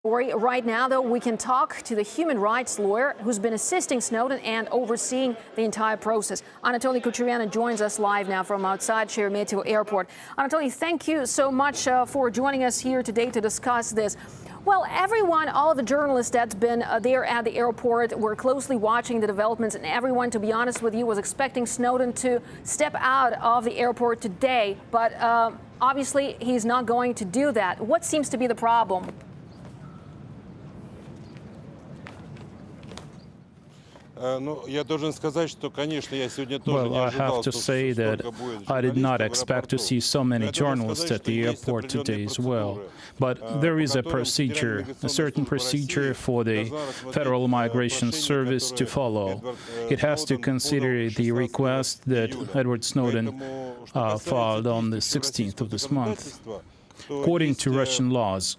Right now, though, we can talk to the human rights lawyer who's been assisting Snowden and overseeing the entire process. Anatoly Kucherena joins us live now from outside Sheremetyevo Airport. Anatoly, thank you so much for joining us here today to discuss this. Well, everyone, all of the journalists that's been there at the airport were closely watching the developments, and everyone, to be honest with you, was expecting Snowden to step out of the airport today. But obviously, he's not going to do that. What seems to be the problem? Well, I have to say that I did not expect to see so many journalists at the airport today as well. But there is a procedure, a certain procedure for the Federal Migration Service to follow. It has to consider the request that Edward Snowden filed on the 16th of this month. According to Russian laws,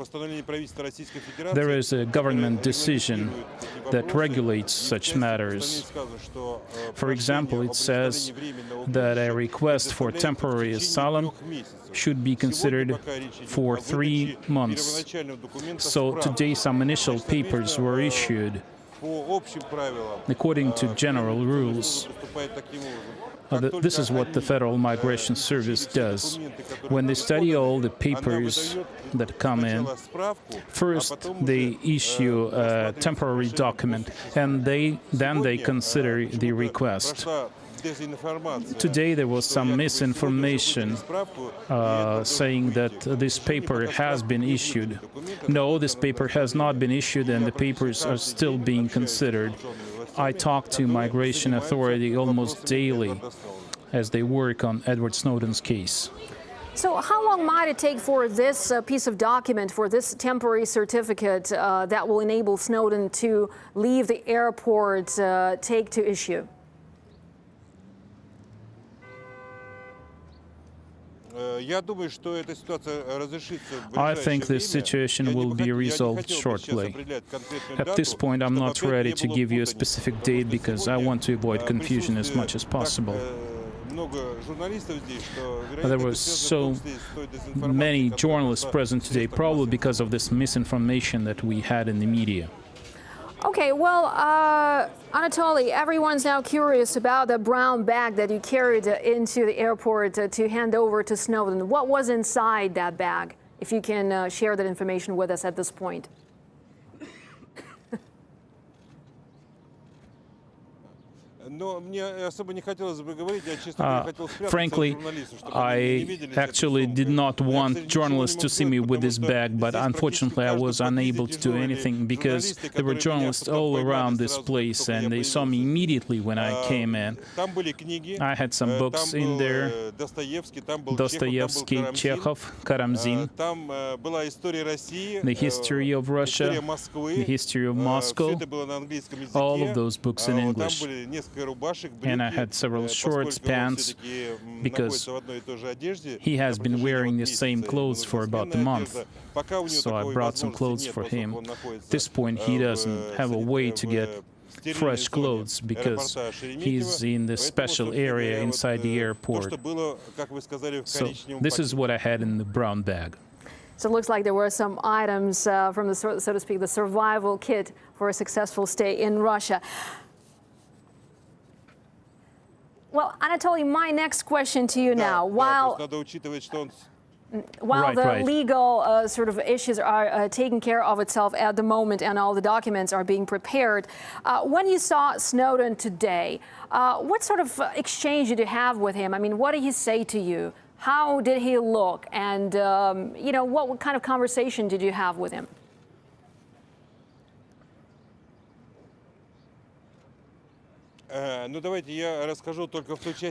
there is a government decision that regulates such matters. For example, it says that a request for temporary asylum should be considered for 3 months. So today some initial papers were issued according to general rules. This is what the Federal Migration Service does. When they study all the papers that come in, first they issue a temporary document, and then they consider the request. Today there was some misinformation saying that this paper has been issued. No, this paper has not been issued, and the papers are still being considered. I talk to Migration Authority almost daily as they work on Edward Snowden's case. So how long might it take for this piece of document, for this temporary certificate that will enable Snowden to leave the airport, take to issue? I think this situation will be resolved shortly. At this point, I'm not ready to give you a specific date because I want to avoid confusion as much as possible. There were so many journalists present today, probably because of this misinformation that we had in the media. Okay, well, Anatoly, everyone's now curious about the brown bag that you carried into the airport to hand over to Snowden. What was inside that bag, if you can share that information with us at this point? Frankly, I actually did not want journalists to see me with this bag, but unfortunately I was unable to do anything because there were journalists all around this place and they saw me immediately when I came in. I had some books in there: Dostoevsky, Chekhov, Karamzin, the history of Russia, the history of Moscow, all of those books in English. And I had several shorts, pants, because he has been wearing the same clothes for about a month. So I brought some clothes for him. At this point, he doesn't have a way to get fresh clothes because he's in the special area inside the airport. So this is what I had in the brown bag. So it looks like there were some items from the, so to speak, the survival kit for a successful stay in Russia. Well, Anatoly, my next question to you now, while the legal sort of issues are taking care of itself at the moment and all the documents are being prepared, when you saw Snowden today, what sort of exchange did you have with him? I mean, what did he say to you? How did he look? And, you know, what kind of conversation did you have with him?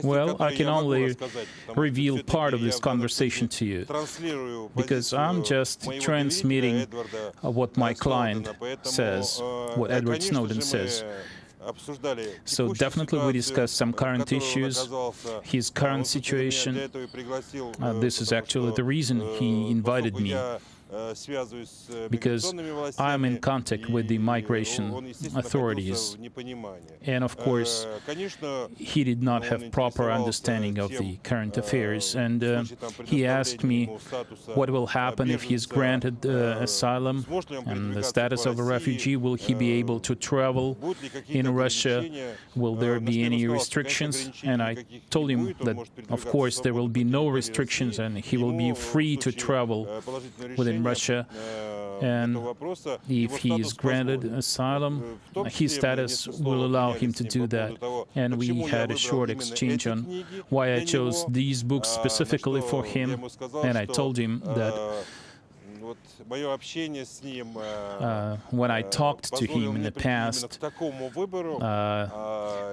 Well, I can only reveal part of this conversation to you, because I'm just transmitting what my client says, what Edward Snowden says. So definitely we discussed some current issues, his current situation. This is actually the reason he invited me because I'm in contact with the migration authorities. And of course, he did not have proper understanding of the current affairs. And he asked me what will happen if he's granted asylum and the status of a refugee. Will he be able to travel in Russia? Will there be any restrictions? And I told him that, of course, there will be no restrictions and he will be free to travel within Russia. And if he is granted asylum, his status will allow him to do that. And we had a short exchange on why I chose these books specifically for him. And I told him that when I talked to him in the past,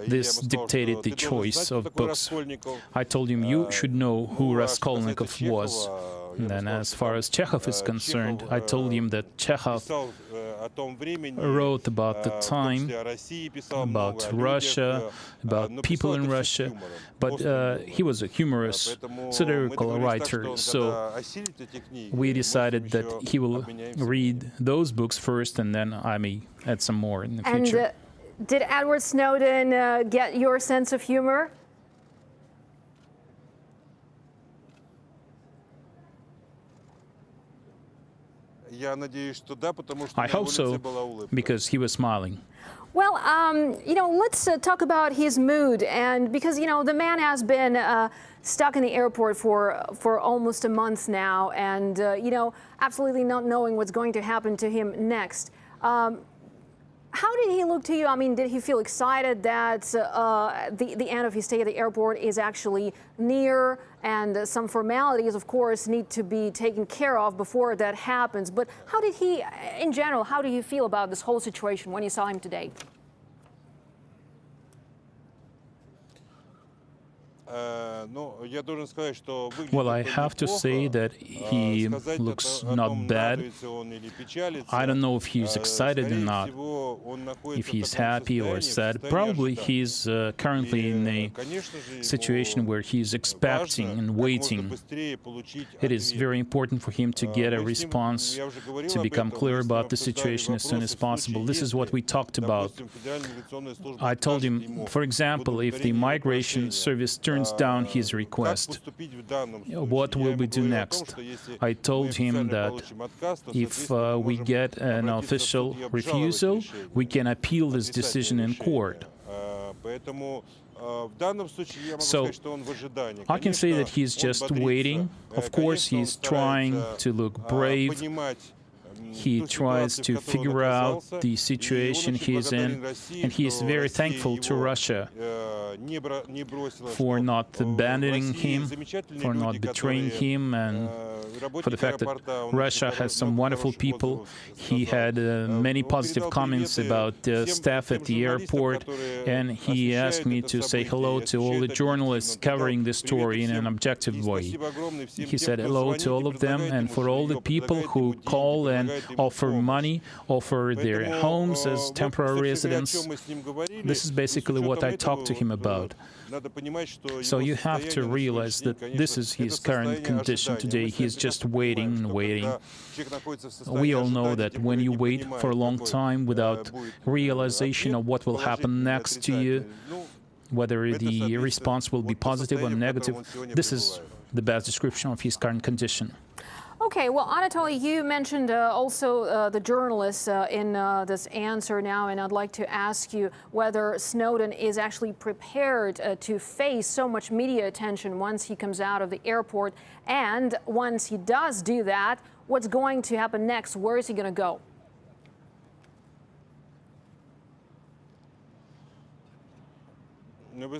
this dictated the choice of books. I told him, you should know who Raskolnikov was. And then as far as Chekhov is concerned, I told him that Chekhov wrote about the time, about Russia, about people in Russia, but he was a humorous, satirical writer, so we decided that he will read those books first, and then I may add some more in the future. And did Edward Snowden get your sense of humor? I hope so, because he was smiling. Well, let's talk about his mood, and because, the man has been stuck in the airport for almost a month now, and, absolutely not knowing what's going to happen to him next. How did he look to you? I mean, did he feel excited that the end of his stay at the airport is actually near, and some formalities, of course, need to be taken care of before that happens? But how did he, in general, how do you feel about this whole situation when you saw him today? Well, I have to say that he looks not bad. I don't know if he's excited or not, if he's happy or sad. Probably he's currently in a situation where he's expecting and waiting. It is very important for him to get a response, to become clear about the situation as soon as possible. This is what we talked about. I told him, for example, if the migration service turns down his request, what will we do next? I told him that if we get an official refusal, we can appeal this decision in court. So I can say that he's just waiting. Of course, he's trying to look brave. He tries to figure out the situation he's in, and he is very thankful to Russia for not abandoning him, for not betraying him, and for the fact that Russia has some wonderful people. He had many positive comments about the staff at the airport, and he asked me to say hello to all the journalists covering this story in an objective way. He said hello to all of them, and for all the people who call and offer money, offer their homes as temporary residence. This is basically what I talked to him about. So you have to realize that this is his current condition today. He's just waiting and waiting. We all know that when you wait for a long time without realization of what will happen next to you, whether the response will be positive or negative, this is the best description of his current condition. Okay, well, Anatoly, you mentioned also the journalists in this answer now, and I'd like to ask you whether Snowden is actually prepared to face so much media attention once he comes out of the airport, and once he does do that, what's going to happen next? Where is he going to go? Well,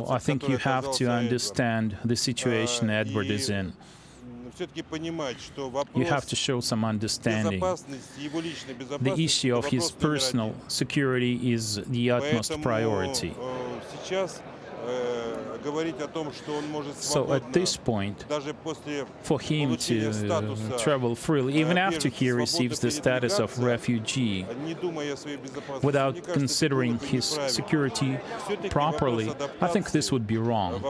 I think you have to understand the situation Edward is in. You have to show some understanding. The issue of his personal security is the utmost priority. So at this point, for him to travel freely, even after he receives the status of refugee, without considering his security properly, I think this would be wrong.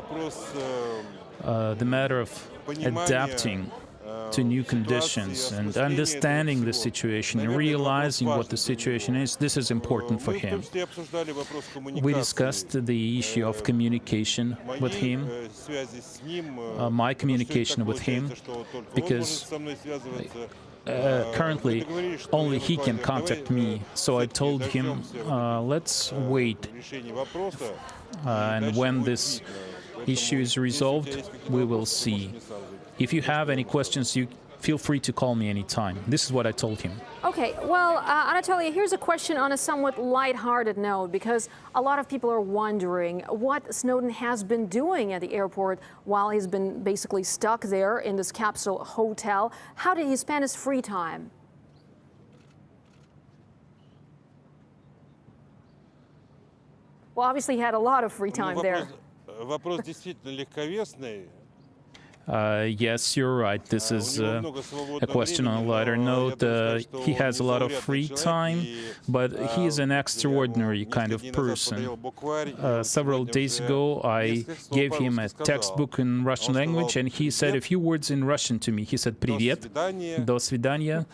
The matter of adapting to new conditions and understanding the situation, realizing what the situation is. This is important for him. We discussed the issue of communication with him, my communication with him, because currently only he can contact me. So I told him, let's wait, and when this issue is resolved, we will see. If you have any questions, you feel free to call me anytime. This is what I told him. Okay, well, Anatoly, here's a question on a somewhat lighthearted note, because a lot of people are wondering what Snowden has been doing at the airport while he's been basically stuck there in this capsule hotel. How did he spend his free time? Well, obviously he had a lot of free time there. Вопрос действительно легковесный. Yes, you're right. This is a question on a lighter note. He has a lot of free time, but he is an extraordinary kind of person. Several days ago, I gave him a textbook in Russian language, and he said a few words in Russian to me. He said, "Привет," "До свидания,"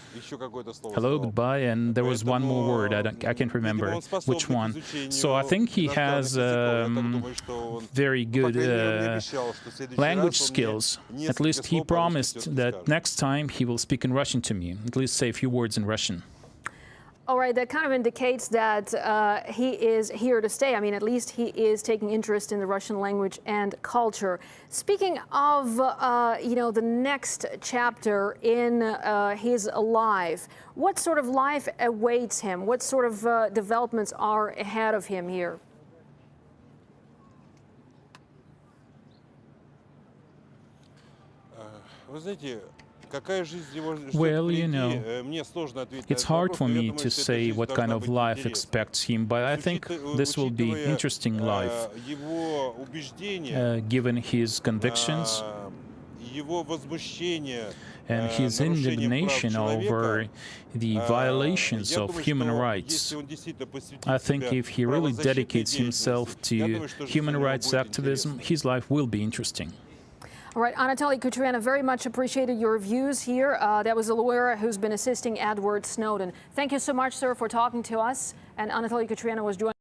"Hello, goodbye," and there was one more word. I can't remember which one. So I think he has very good language skills. At least he promised that next time he will speak in Russian to me, at least say a few words in Russian. All right, that kind of indicates that he is here to stay. I mean, at least he is taking interest in the Russian language and culture. Speaking of, the next chapter in his life, what sort of life awaits him? What sort of developments are ahead of him here? Well, it's hard for me to say what kind of life expects him, but I think this will be interesting life, given his convictions and his indignation over the violations of human rights. I think if he really dedicates himself to human rights activism, his life will be interesting. All right, Anatoly Kucherena, very much appreciated your views here. That was a lawyer who's been assisting Edward Snowden. Thank you so much, sir, for talking to us. And Anatoly Kucherena was joining